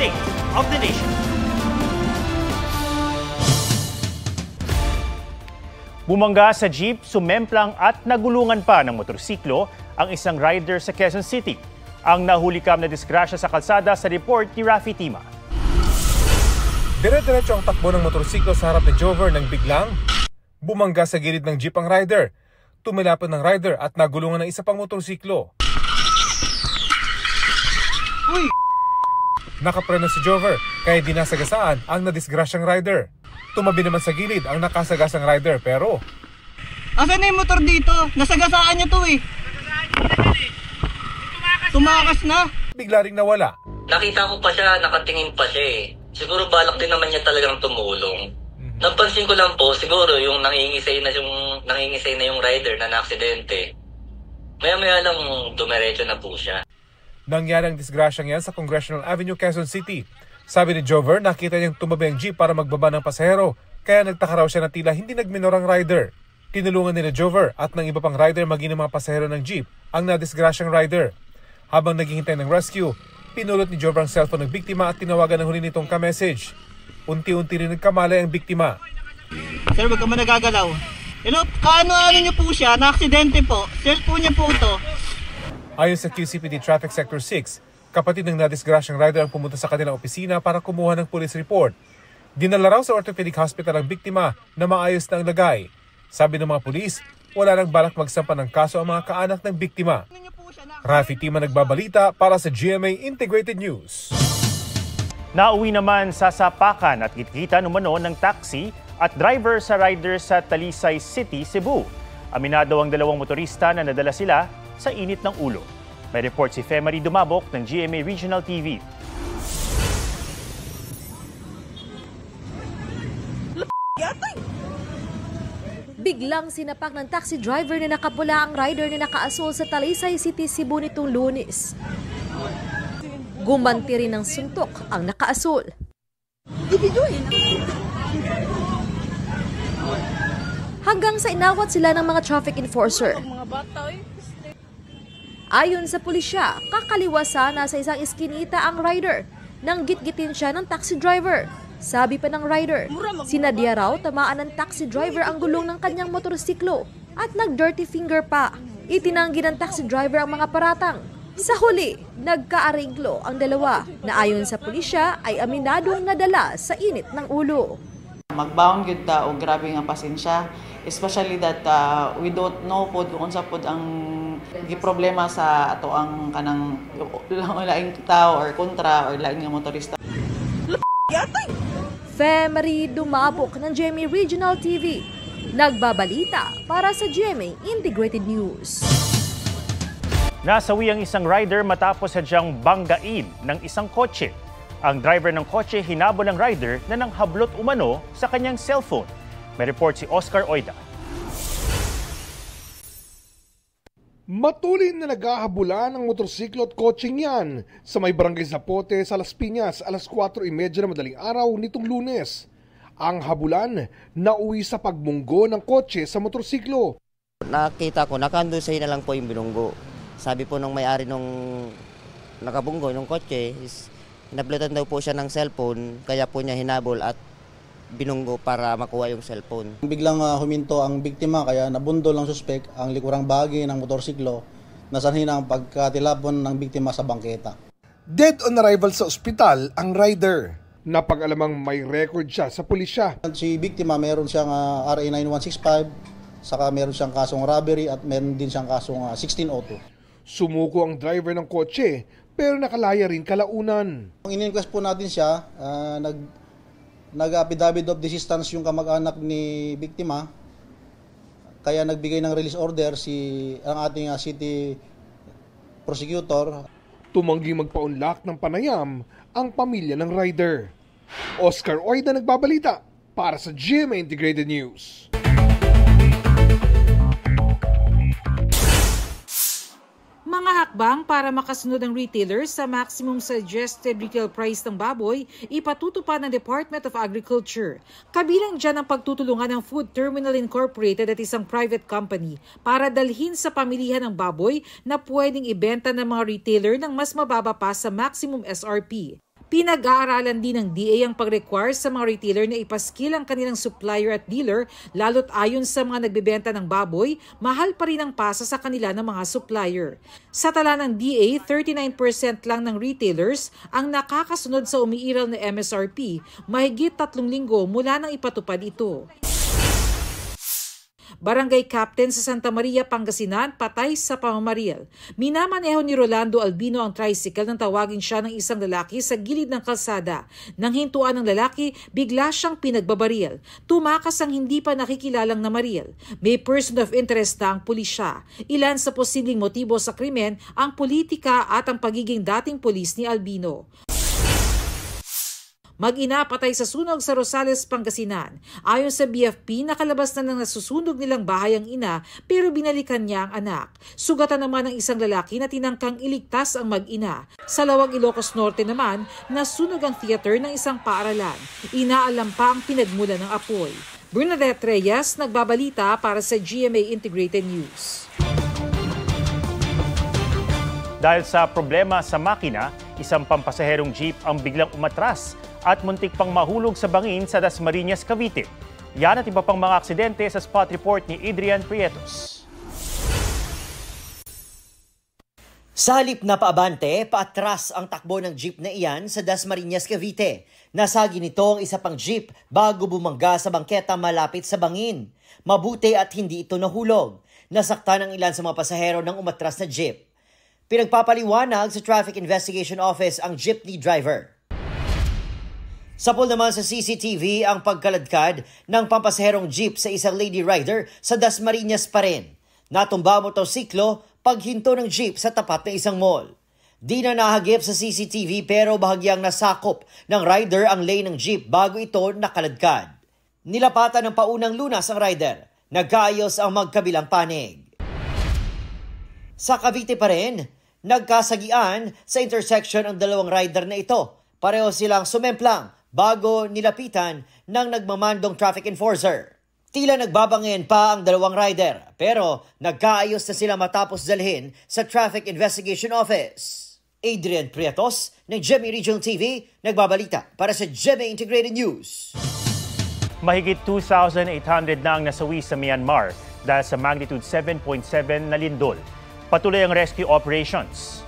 State of the Nation. Bumangga sa jeep, sumemplang at nagulungan pa ng motorsiklo ang isang rider sa Quezon City. Ang nahulikam na disgrasya sa kalsada sa report ni Rafi Tima. Dire-diretso ang takbo ng motorsiklo sa harap ni Jover nang biglang bumangga sa gilid ng jeep ang rider. Tumilapon ng rider at nagulungan ng isa pang motorsiklo. Uy! Nakapreno si Jover kaya di nasagasaan ang nadisgrasyang rider. Tumabi naman sa gilid ang nakasagasang rider pero... Asan na yung motor dito? Nasagasaan niya to eh. Tumakas na. Bigla ring nawala. Nakita ko pa siya, nakatingin pa siya eh. Siguro balak din naman niya talagang tumulong. Napansin ko lang po, siguro yung nangingisay na yung rider na naaksidente. Maya-maya lang dumiretso na po siya. Nangyari ang disgrasyang yan sa Congressional Avenue, Quezon City. Sabi ni Jover, nakita niyang tumabi ang jeep para magbaba ng pasahero, kaya nagtaka raw siya na tila hindi nagminor ang rider. Tinulungan nila Jover at ng iba pang rider maging ng mga pasahero ng jeep ang nadisgrasyang rider. Habang naghihintay ng rescue, pinulot ni Jover ang cellphone ng biktima at tinawagan ng huli nitong ka-message. Unti-unti rin nagkamalay ang biktima. Sir, wag ka man nagagalaw. Hello, kaano-ano niyo po siya? Na-aksidente po. Cellphone niya po ito. Ayon sa QCPD Traffic Sector 6, kapatid ng nadisgrasyang rider ang pumunta sa kanilang opisina para kumuha ng police report. Dinala raw sa orthopedic hospital ang biktima na maayos na ang lagay. Sabi ng mga pulis, wala nang balak magsampa ng kaso ang mga kaanak ng biktima. Rafi Tima nagbabalita para sa GMA Integrated News. Nauwi naman sa sapakan at gitgitan umano ng taxi at driver sa rider sa Talisay City, Cebu. Aminado ang dalawang motorista na nadala sila sa init ng ulo. May report si Femari Dumabok ng GMA Regional TV. Biglang sinapak ng taxi driver na nakapula ang rider na nakaasul sa Talisay City, Cebu nitong Lunes. Gumanti rin ng suntok ang nakaasul. Hanggang sa inawat sila ng mga traffic enforcer. Ayon sa pulisya, kakaliwa sana sa isang iskinita ang rider nang gitgitin siya ng taxi driver. Sabi pa ng rider, sinadya raw tamaan ng taxi driver ang gulong ng kanyang motorsiklo at nag-dirty finger pa. Itinanggi ng taxi driver ang mga paratang. Sa huli, nagkaarenglo ang dalawa na ayon sa pulisya ay aminadong nadala sa init ng ulo. Magbaon gyud ta og grabe nga pasensya, especially that we don't know pod kung unsa pod ang giproblema sa ato ang kanang laing tao or kontra or laing nga motorista. Femari Dumabok ng GMA Regional TV. Nagbabalita para sa GMA Integrated News. Nasawi ang isang rider matapos sadyang banggain ng isang kotse. Ang driver ng kotse hinabol ng rider na nanghablot umano sa kanyang cellphone. May report si Oscar Oida. Matulin na naghahabulan ang motorsiklo at kotseng yan sa may barangay Zapote sa Las Piñas alas 4:30 na madaling araw nitong Lunes. Ang habulan nauwi sa pagbunggo ng kotse sa motorsiklo. Nakita ko, nakandusay na lang po yung binunggo. Sabi po nung may-ari nung nakabunggo ng kotse, hinablutan daw po siya ng cellphone, kaya po niya hinabol at binunggo para makuha yung cellphone. Biglang huminto ang biktima kaya nabundol ang suspek ang likurang bahagi ng motorsiklo na sanhin ang pagkatilapon ng biktima sa bangketa. Dead on arrival sa ospital ang rider. Napag-alamang may record siya sa pulisya. Si biktima meron siyang RA 9165, saka meron siyang kasong robbery at meron din siyang kasong 1602. Sumuko ang driver ng kotse pero nakalaya rin kalaunan. In-request po natin siya, nag-affidavit of desistance yung kamag-anak ni biktima, kaya nagbigay ng release order ang ating city prosecutor. Tumanggi magpa-unlock ng panayam ang pamilya ng rider. Oscar Oida nagbabalita para sa GMA Integrated News. Mga hakbang para makasunod ang retailers sa maximum suggested retail price ng baboy, ipatutupad ng Department of Agriculture. Kabilang dyan ang pagtutulungan ng Food Terminal Incorporated at isang private company para dalhin sa pamilihan ng baboy na pwedeng ibenta ng mga retailer ng mas mababa pa sa maximum SRP. Pinag-aaralan din ng DA ang pag-require sa mga retailer na ipaskil ang kanilang supplier at dealer, lalo't ayon sa mga nagbebenta ng baboy, mahal pa rin ang pasa sa kanila ng mga supplier. Sa tala ng DA, 39% lang ng retailers ang nakakasunod sa umiiral na MSRP, mahigit 3 linggo mula nang ipatupad ito. Barangay Captain sa Santa Maria, Pangasinan, patay sa pamamaril. Minamaneho ni Rolando Albino ang tricycle nang tawagin siya ng isang lalaki sa gilid ng kalsada. Nang hintuan ng lalaki, bigla siyang pinagbabaril. Tumakas ang hindi pa nakikilalang namaril. May person of interest na ang pulisya. Ilan sa posibleng motibo sa krimen ang politika at ang pagiging dating pulis ni Albino. Mag-ina patay sa sunog sa Rosales, Pangasinan. Ayon sa BFP, nakalabas na ng nasusunog nilang bahay ang ina pero binalikan niya ang anak. Sugatan naman ng isang lalaki na tinangkang iligtas ang mag-ina. Sa Lawag, Ilocos Norte naman, nasunog ang theater ng isang paaralan. Inaalam pa ang pinagmulan ng apoy. Bernadette Reyes, nagbabalita para sa GMA Integrated News. Dahil sa problema sa makina, isang pampasaherong jeep ang biglang umatras at muntik pang mahulog sa bangin sa Dasmariñas, Cavite. Yan at iba pang mga aksidente sa spot report ni Adrian Prietos. Sa halip na paabante, paatras ang takbo ng jeep na iyan sa Dasmariñas, Cavite. Nasagi nito ang isa pang jeep bago bumangga sa bangketa malapit sa bangin. Mabuti at hindi ito nahulog. Nasaktan ang ilan sa mga pasahero ng umatras na jeep. Pinagpapaliwanag sa Traffic Investigation Office ang jeepney driver. Sapol naman sa CCTV ang pagkaladkad ng pampasaherong jeep sa isang lady rider sa Dasmariñas pa rin. Natumba ang motorsiklo paghinto ng jeep sa tapat ng isang mall. Di na nahagip sa CCTV pero bahagyang nasakop ng rider ang lane ng jeep bago ito nakaladkad. Nilapatan ng paunang lunas ang rider. Nagkaayos ang magkabilang panig. Sa Cavite pa rin, nagkasagian sa intersection ang dalawang rider na ito. Pareho silang sumemplang bago nilapitan ng nagmamandong traffic enforcer. Tila nagbabangin pa ang dalawang rider pero nagkaayos na sila matapos dalhin sa Traffic Investigation Office. Adrian Prietos ng GMA Regional TV nagbabalita para sa GMA Integrated News. Mahigit 2,800 na ang nasawi sa Myanmar dahil sa magnitude 7.7 na lindol. Patuloy ang rescue operations.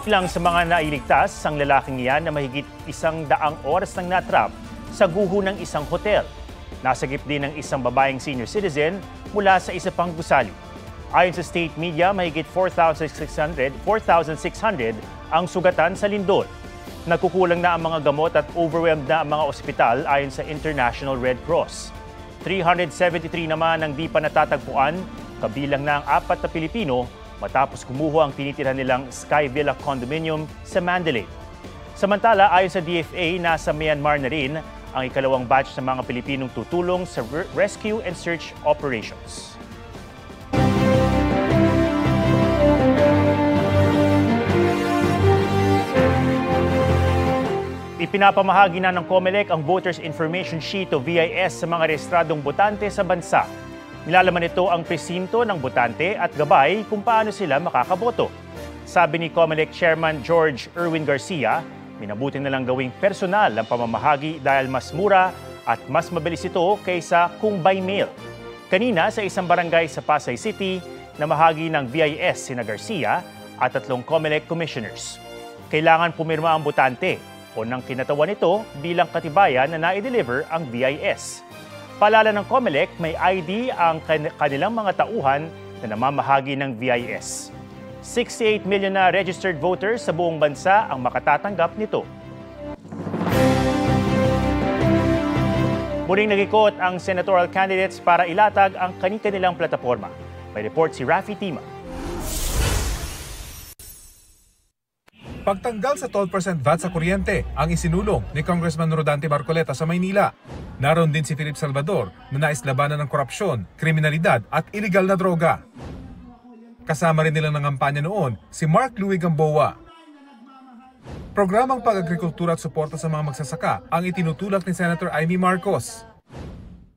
Ilang sa mga nailigtas, ang lalaking iyan na mahigit 100 oras nang natrap sa guho ng isang hotel. Nasagip din ng isang babaeng senior citizen mula sa isa pang gusali. Ayon sa state media, mahigit 4,600 ang sugatan sa lindol. Nagkukulang na ang mga gamot at overwhelmed na ang mga ospital ayon sa International Red Cross. 373 naman ang di pa natatagpuan, kabilang na ang 4 na Pilipino matapos kumuha ang tinitira nilang Sky Villa Condominium sa Mandalay. Samantala, ayon sa DFA, nasa Myanmar na rin ang ikalawang batch ng mga Pilipinong tutulong sa rescue and search operations. Ipinapamahagi na ng COMELEC ang Voters Information Sheet o VIS sa mga rehistradong botante sa bansa. Nilalaman nito ang presinto ng botante at gabay kung paano sila makakaboto. Sabi ni COMELEC Chairman George Erwin Garcia, minabuti na lang gawing personal ang pamamahagi dahil mas mura at mas mabilis ito kaysa kung by mail. Kanina sa isang barangay sa Pasay City, namahagi ng VIS sina Garcia at 3 COMELEC commissioners. Kailangan pumirma ang botante o nang kinatawan nito bilang katibayan na na-deliver ang VIS. Paalala ng COMELEC, may ID ang kanilang mga tauhan na namamahagi ng VIS. 68 million na registered voters sa buong bansa ang makatatanggap nito. Muling nag-ikot ang senatorial candidates para ilatag ang kani-kanilang plataforma. May report si Rafi Tima. Pagtanggal sa 12% VAT sa kuryente ang isinulong ni Congressman Rodante Marcoleta sa Maynila. Naroon din si Philip Salvador na nais labanan ng korupsyon, kriminalidad at iligal na droga. Kasama rin nilang nangampanya noon si Mark Louie Gamboa. Programang pag-agrikultura at suporta sa mga magsasaka ang itinutulak ni Senator Amy Marcos.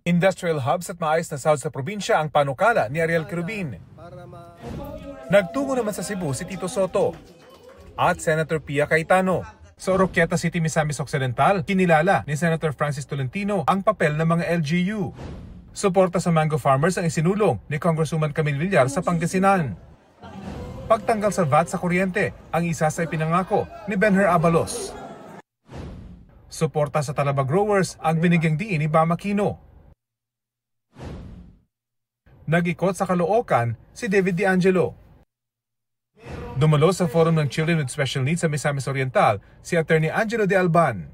Industrial hubs at maayos na sahod sa probinsya ang panukala ni Ariel Quirubin. Nagtungo naman sa Cebu si Tito Soto at Senator Pia Cayetano. Sa Oroquieta City, Misamis Occidental, kinilala ni Senator Francis Tolentino ang papel ng mga LGU. Suporta sa mango farmers ang isinulong ni Congresswoman Camille Villar sa Pangasinan. Pagtanggal sa VAT sa kuryente ang isa sa ipinangako ni Benher Abalos. Suporta sa Talaba growers ang binigyang diin ni Bam Aquino. Nag-ikot sa Caloocan si David D'Angelo. Dumalo sa forum ng Children with Special Needs sa Misamis Oriental si Attorney Angelo De Alban.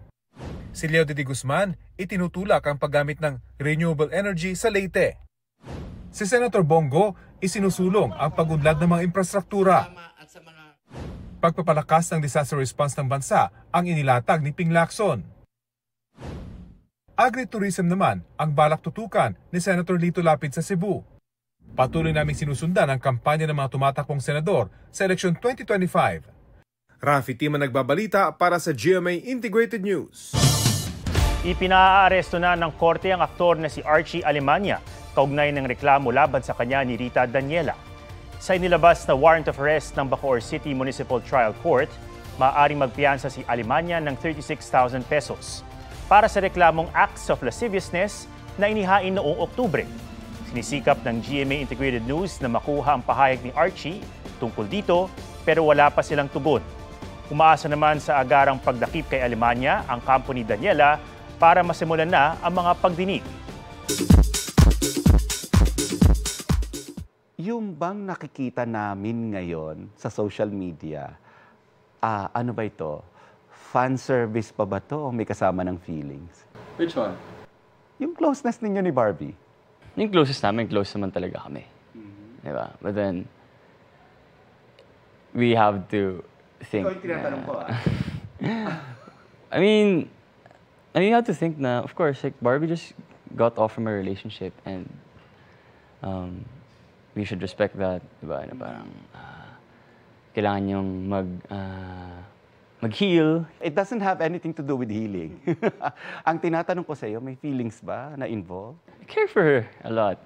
Si Leo de Guzman itinutulak ang paggamit ng renewable energy sa Leyte. Si Senator Bongo isinusulong ang pagunlad ng mga infrastruktura. Pagpapalakas ng disaster response ng bansa ang inilatag ni Ping Lacson. Agritourism naman ang balak tutukan ni Senator Lito Lapid sa Cebu. Patuloy naming sinusundan ang kampanya ng mga tumatakbong senador sa eleksyon 2025. Rafi Tima nagbabalita para sa GMA Integrated News. Ipinaaresto na ng korte ang aktor na si Archie Alemania kaugnay ng reklamo laban sa kanya ni Rita Daniela. Sa inilabas na warrant of arrest ng Bacoor City Municipal Trial Court, maaaring magpiyansa si Alemania ng 36,000 pesos para sa reklamong acts of lasciviousness na inihain noong Oktubre. Sinisikap ng GMA Integrated News na makuha ang pahayag ni Archie tungkol dito pero wala pa silang tugon. Umaasa naman sa agarang pagdakip kay Alemania ang kampo ni Daniela para masimulan na ang mga pagdinig. Yung bang nakikita namin ngayon sa social media, ano ba ito? Fan service pa ba to o may kasama ng feelings? Which one? Yung closeness ninyo ni Barbie. Yung closest namin, close naman talaga kami. Diba? But then, we have to think. Ikaw yung tinatanong ko, I mean, you have to think na, of course, like Barbie just got off from a relationship and we should respect that, diba? Na parang kailangan niyong mag-heal. It doesn't have anything to do with healing. Ang tinatanong ko sa iyo, may feelings ba na involved? I care for her a lot.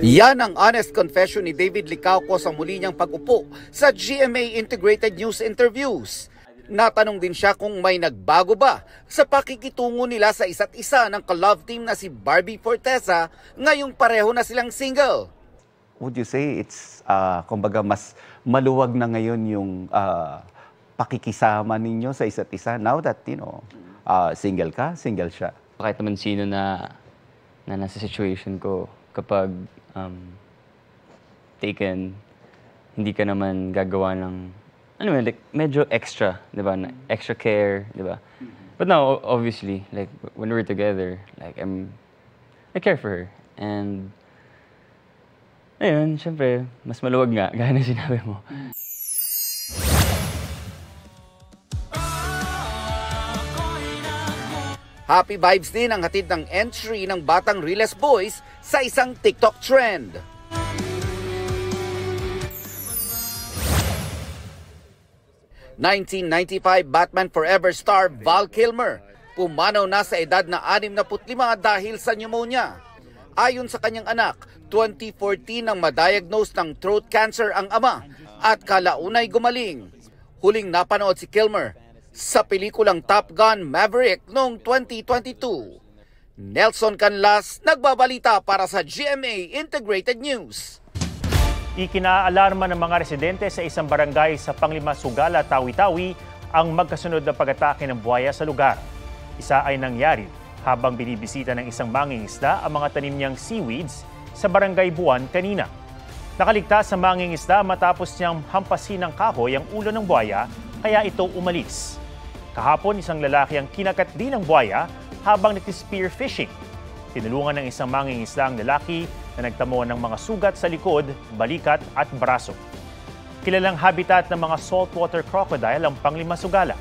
Yan ang honest confession ni David Licauco sa muli niyang pag-upo sa GMA Integrated News Interviews. Natanong din siya kung may nagbago ba sa pakikitungo nila sa isa't isa ng ka-love team na si Barbie Forteza ngayong pareho na silang single. Would you say it's, kumbaga, mas maluwag na ngayon yung pakikisama ninyo sa isa't isa now that, single ka, single siya? Kahit naman sino na nasa situation ko, kapag taken, hindi ka naman gagawa ng, like, medyo extra, di ba? Extra care, di ba? But now, obviously, like, when we're together, like, I care for her. And, ayun, syempre, mas maluwag nga, gaya na sinabi mo. Happy vibes din ang hatid ng entry ng batang Riles Boys sa isang TikTok trend. '95 Batman Forever star Val Kilmer pumanaw na sa edad na 65 dahil sa pneumonia. Ayon sa kanyang anak, 2014 nang ma-diagnose ng throat cancer ang ama at kalaunay gumaling. Huling napanood si Kilmer sa pelikulang Top Gun Maverick noong 2022. Nelson Canlas, nagbabalita para sa GMA Integrated News. Ikinaalarma ng mga residente sa isang barangay sa Panglima Sugala, Tawi-Tawi ang magkasunod na pag-atake ng buhaya sa lugar. Isa ay nangyari habang binibisita ng isang mangingisda ang mga tanim niyang seaweeds sa barangay Buwan kanina. Nakaligtas sa mangingisda matapos niyang hampasin ng kahoy ang ulo ng buhaya kaya ito umalis. Kahapon, isang lalaki ang kinakat din ng buhaya habang nag-spear fishing. Tinulungan ng isang mangingisda ang lalaki na nagtamo ng mga sugat sa likod, balikat at braso. Kilalang habitat ng mga saltwater crocodile ang Panglima Sugala.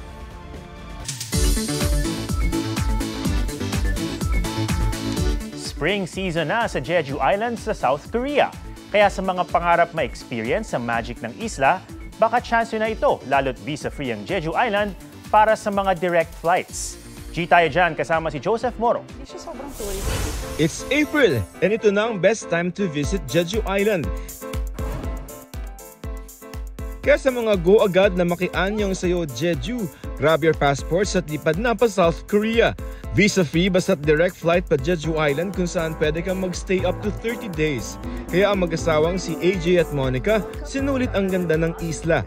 Spring season na sa Jeju Island sa South Korea. Kaya sa mga pangarap ma-experience sa magic ng isla, baka chance na ito, lalo't visa-free ang Jeju Island para sa mga direct flights. G tayo dyan kasama si Joseph Moro. It's April and ito na ang best time to visit Jeju Island. Kaya sa mga go agad na makianyong sa'yo Jeju, grab your passports at lipad na pa South Korea. Visa-free basta't direct flight pa Jeju Island kung saan pwede kang magstay up to 30 days. Kaya ang mag-asawang si AJ at Monica, sinulit ang ganda ng isla.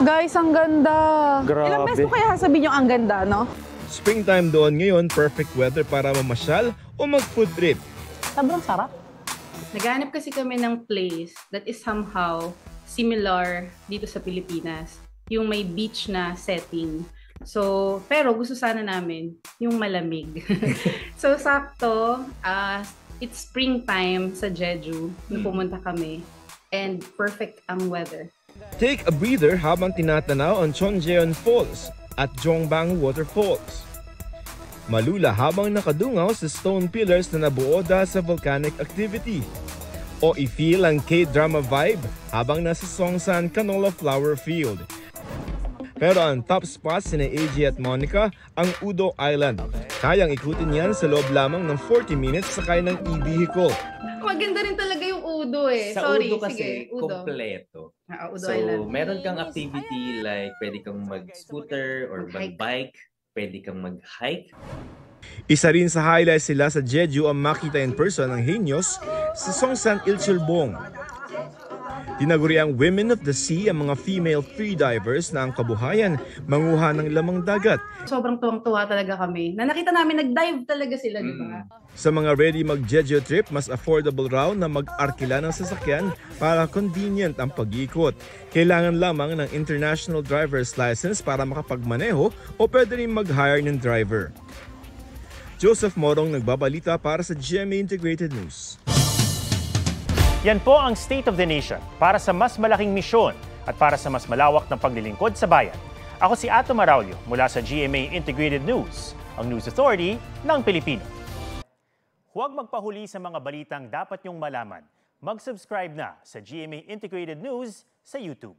Guys, ang ganda! Grabe. Ilang beses ko kaya sabihin yung ang ganda, no? Springtime doon ngayon, perfect weather para mamasyal o mag-food trip. Sobrang sarap. Naghanap kasi kami ng place that is somehow similar dito sa Pilipinas. Yung may beach na setting. So, pero gusto sana namin yung malamig. So, sakto, it's springtime sa Jeju nung pumunta kami. And perfect ang weather. Take a breather habang tinatanaw ang Chonjeon Falls at Jongbang Waterfalls. Malula habang nakadungaw sa stone pillars na nabuo dahil sa volcanic activity. O i-feel ang K-drama vibe habang nasa Songsan Canola Flower Field. Pero ang top spots ni AJ at Monica ang Udo Island. Kayang ikutin yan sa loob lamang ng 40 minutes sakay ng e-vehicle. Maganda rin talaga yung Udo eh. Sa Sorry, Udo kasi, sige, Udo. kompleto. Udo So, Island. meron kang activity like pwede kang mag-scooter or mag-bike, pwede kang mag-hike. Isa rin sa highlights sila sa Jeju ang makita in person ng Henyos sa Songsan Ilchulbong. Tinaguri ang Women of the Sea ang mga female freedivers na ang kabuhayan manguha ng lamang dagat. Sobrang tuwang-tuwa talaga kami. Na nakita namin, nag-dive talaga sila, di ba? Sa mga ready mag-Jeju trip, mas affordable raw na mag-arkila ng sasakyan para convenient ang pag-ikot. Kailangan lamang ng international driver's license para makapagmaneho o pwede rin mag-hire ng driver. Joseph Morong nagbabalita para sa GMA Integrated News. Yan po ang State of the Nation para sa mas malaking misyon at para sa mas malawak na paglilingkod sa bayan. Ako si Ato Maraulio mula sa GMA Integrated News, ang News Authority ng Pilipino. Huwag magpahuli sa mga balitang dapat niyong malaman. Mag-subscribe na sa GMA Integrated News sa YouTube.